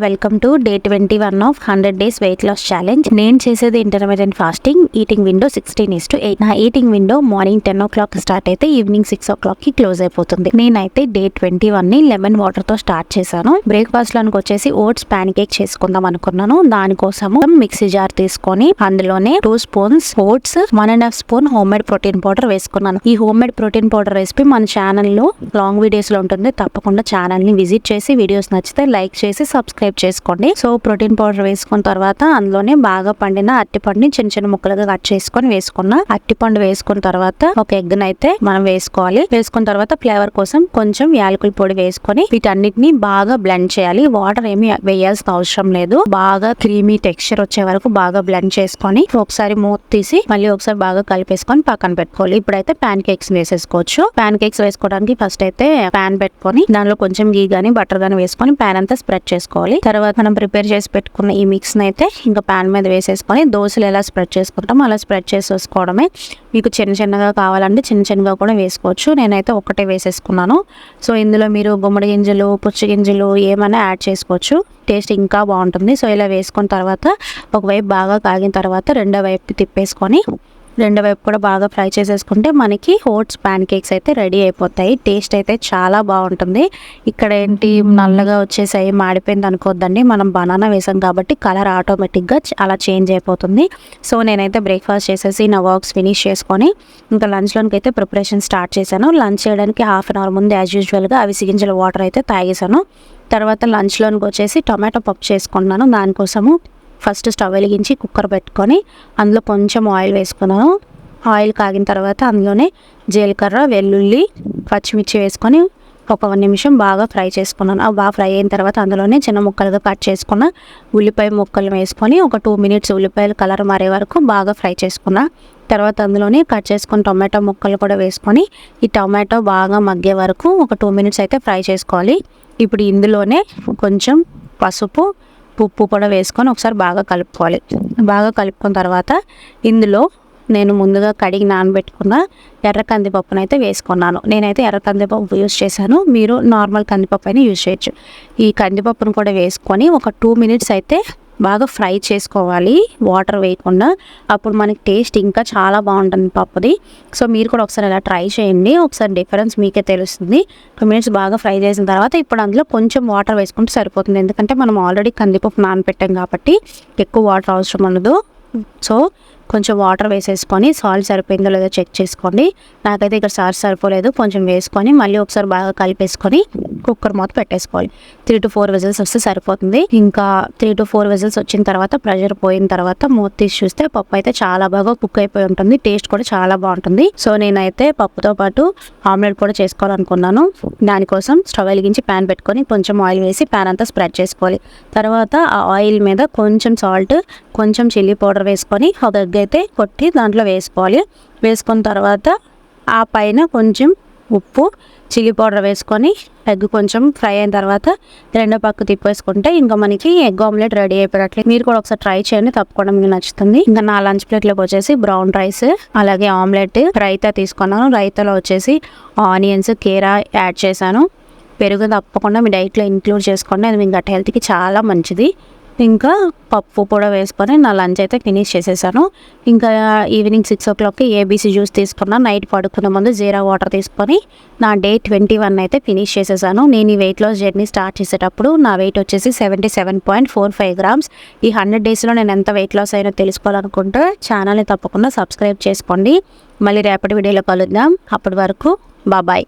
Welcome to day 21 of 100 days weight loss challenge. నేను చేసేది intermediate fasting. Eating window 16:8. నా eating window morning 10 o'clock start అయితే evening 6 o'clock కి close అయిపోతుంది. నేనైతే డే 21 ని లెమన్ వాటర్ తో స్టార్ట్ చేశాను. బ్రేక్ఫాస్ట్ లోనికి వచ్చేసి ఓట్స్ ప్యాన్ కేక్ చేసుకుందాం అనుకున్నాను. దానికోసము మిక్సీ జార్ తీసుకొని అందులోనే 2 spoons oats, 1.5 spoon home made protein powder వేసుకున్నాను. ఈ home made protein powder recipe మన ఛానల్లో లాంగ్ వీడియోస్ లో ఉంటుంది. తప్పకుండా ఛానల్ ని విజిట్ చేసి వీడియోస్ నచ్చితే లైక్ చేసి సబ్స్క్రైబ్ చేసుకోండి. సో ప్రోటీన్ పౌడర్ వేసుకున్న తర్వాత అందులోనే బాగా పండిన అరటిపండుని చిన్న చిన్న ముక్కలుగా కట్ చేసుకొని వేసుకున్నా. అరటిపండు వేసుకున్న తర్వాత ఒక ఎగ్ అయితే మనం వేసుకోవాలి. వేసుకున్న తర్వాత ఫ్లేవర్ కోసం కొంచెం యాలకుల పొడి వేసుకొని వీటన్నిటిని బాగా బ్లెండ్ చేయాలి. వాటర్ ఏమి వేయాల్సిన అవసరం లేదు. బాగా క్రీమీ టెక్స్చర్ వచ్చే వరకు బాగా బ్లెండ్ చేసుకొని ఒకసారి మూత తీసి మళ్ళీ ఒకసారి బాగా కలిపేసుకొని పక్కన పెట్టుకోవాలి. ఇప్పుడైతే ప్యాన్ కేక్స్ వేసేసుకోవచ్చు. ప్యాన్ కేక్స్ వేసుకోవడానికి ఫస్ట్ అయితే ప్యాన్ పెట్టుకొని దానిలో కొంచెం గీ గానీ బటర్ గానీ వేసుకొని ప్యాన్ అంతా స్ప్రెడ్ చేసుకోవాలి. తర్వాత మనం ప్రిపేర్ చేసి పెట్టుకున్న ఈ మిక్స్ అయితే ఇంకా ప్యాన్ మీద వేసేసుకొని దోశలు ఎలా స్ప్రెడ్ చేసుకుంటాం అలా స్ప్రెడ్ చేసేసుకోవడమే. మీకు చిన్న చిన్నగా కావాలంటే చిన్న చిన్నగా కూడా వేసుకోవచ్చు. నేనైతే ఒక్కటే వేసేసుకున్నాను. సో ఇందులో మీరు గుమ్మడి గింజలు, పుచ్చి గింజలు ఏమైనా యాడ్ చేసుకోవచ్చు. టేస్ట్ ఇంకా బాగుంటుంది. సో ఇలా వేసుకున్న తర్వాత ఒకవైపు బాగా కాగిన తర్వాత రెండో వైపు తిప్పేసుకొని రెండో వైపు కూడా బాగా ఫ్రై చేసేసుకుంటే మనకి ఓట్స్ ప్యాన్ కేక్స్ అయితే రెడీ అయిపోతాయి. టేస్ట్ అయితే చాలా బాగుంటుంది. ఇక్కడ ఏంటి నల్లగా వచ్చేసాయి, మాడిపోయింది అనుకోవద్దండి. మనం బనానా వేసాం కాబట్టి కలర్ ఆటోమేటిక్గా అలా చేంజ్ అయిపోతుంది. సో నేనైతే బ్రేక్ఫాస్ట్ చేసేసి నా వర్క్స్ ఫినిష్ చేసుకొని ఇంకా లంచ్లోనికి అయితే ప్రిపరేషన్ స్టార్ట్ చేశాను. లంచ్ చేయడానికి హాఫ్ అన్ అవర్ ముందు యాజ్ యూజువల్గా అవిసి గింజల వాటర్ అయితే తాగేసాను. తర్వాత లంచ్లోనికి వచ్చేసి టొమాటో పప్పు చేసుకున్నాను. దానికోసము ఫస్ట్ స్టవ్ వెలిగించి కుక్కర్ పెట్టుకొని అందులో కొంచెం ఆయిల్ వేసుకున్నాను. ఆయిల్ కాగిన తర్వాత అందులోనే జీలకర్ర, వెల్లుల్లి, పచ్చిమిర్చి వేసుకొని ఒక 1 నిమిషం బాగా ఫ్రై చేసుకున్నాను. అవి బాగా ఫ్రై అయిన తర్వాత అందులోనే చిన్న ముక్కలుగా కట్ చేసుకున్న ఉల్లిపాయ ముక్కలు వేసుకొని ఒక 2 minutes ఉల్లిపాయలు కలర్ మారే వరకు బాగా ఫ్రై చేసుకున్నా. తర్వాత అందులోనే కట్ చేసుకున్న టొమాటో ముక్కలు కూడా వేసుకొని ఈ టొమాటో బాగా మగ్గే వరకు ఒక 2 minutes అయితే ఫ్రై చేసుకోవాలి. ఇప్పుడు ఇందులోనే కొంచెం పసుపు, ఉప్పు కూడా వేసుకొని ఒకసారి బాగా కలుపుకోవాలి. బాగా కలుపుకున్న తర్వాత ఇందులో నేను ముందుగా కడిగి నానబెట్టుకున్న ఎర్ర కందిపప్పును అయితే వేసుకున్నాను. నేనైతే ఎర్ర కందిపప్పు యూజ్ చేశాను. మీరు నార్మల్ కందిపప్పు అయినా యూజ్ చేయొచ్చు. ఈ కందిపప్పును కూడా వేసుకొని ఒక 2 minutes అయితే బాగా ఫ్రై చేసుకోవాలి, వాటర్ వేయకుండా. అప్పుడు మనకి టేస్ట్ ఇంకా చాలా బాగుంటుంది పప్పుది. సో మీరు కూడా ఒకసారి అలా ట్రై చేయండి. ఒకసారి డిఫరెన్స్ మీకే తెలుస్తుంది. 2 minutes బాగా ఫ్రై చేసిన తర్వాత ఇప్పుడు అందులో కొంచెం వాటర్ వేసుకుంటే సరిపోతుంది. ఎందుకంటే మనం ఆల్రెడీ కందిపప్పు నానబెట్టాం కాబట్టి ఎక్కువ వాటర్ అవసరం ఉండదు. సో కొంచెం వాటర్ వేసేసుకొని సాల్ట్ సరిపోయిందో లేదో చెక్ చేసుకోండి. నాకైతే ఇక్కడ సాల్ట్ సరిపోలేదు, కొంచెం వేసుకొని మళ్ళీ ఒకసారి బాగా కలిపేసుకొని కుక్కర్ మూత పెట్టేసుకోవాలి. 3 to 4 విజిల్స్ వస్తే సరిపోతుంది. ఇంకా 3 to 4 విజిల్స్ వచ్చిన తర్వాత ప్రెషర్ పోయిన తర్వాత మూత తీసి చూస్తే పప్పు అయితే చాలా బాగా కుక్ అయిపోయి ఉంటుంది. టేస్ట్ కూడా చాలా బాగుంటుంది. సో నేనైతే పప్పుతో పాటు ఆమ్లెట్ కూడా చేసుకోవాలనుకున్నాను. దానికోసం స్టవ్ వెలిగించి ప్యాన్ పెట్టుకొని కొంచెం ఆయిల్ వేసి ప్యాన్ అంతా స్ప్రెడ్ చేసుకోవాలి. తర్వాత ఆ ఆయిల్ మీద కొంచెం సాల్ట్, కొంచెం చిల్లీ పౌడర్ వేసుకొని ఒక ఎగ్ అయితే కొట్టి దాంట్లో వేసుకోవాలి. వేసుకున్న తర్వాత ఆ పైన కొంచెం ఉప్పు, చిల్లీ పౌడర్ వేసుకొని ఎగ్ కొంచెం ఫ్రై అయిన తర్వాత రెండో పక్క తిప్పేసుకుంటే ఇంకా మనకి ఎగ్ ఆమ్లెట్ రెడీ అయిపోయినట్లే. మీరు కూడా ఒకసారి ట్రై చేయండి, తప్పకుండా మీకు నచ్చుతుంది. ఇంకా నా లంచ్ ప్లేట్లోకి వచ్చేసి బ్రౌన్ రైస్ అలాగే ఆమ్లెట్, రైతా తీసుకున్నాను. రైతాలో వచ్చేసి ఆనియన్స్, కీరా యాడ్ చేశాను. పెరుగు తప్పకుండా మీ డైట్లో ఇంక్లూడ్ చేసుకోండి, అది మీ గట్ హెల్త్కి చాలా మంచిది. ఇంకా పప్పు కూడా వేసుకొని నా లంచ్ అయితే ఫినిష్ చేసేసాను. ఇంకా ఈవినింగ్ 6 o'clockకి ఏబీసీ జ్యూస్ తీసుకున్నాను. నైట్ పడుకునే ముందు జీరా వాటర్ తీసుకొని నా డే 21 అయితే ఫినిష్ చేసేసాను. నేను ఈ వెయిట్ లాస్ జర్నీ స్టార్ట్ చేసేటప్పుడు నా వెయిట్ వచ్చేసి 77.45 grams. ఈ 100 daysలో నేను ఎంత వెయిట్ లాస్ అయినా తెలుసుకోవాలనుకుంటే ఛానల్ని తప్పకుండా సబ్స్క్రైబ్ చేసుకోండి. మళ్ళీ రేపటి వీడియోలో కలుద్దాం. అప్పటి వరకు బాయ్.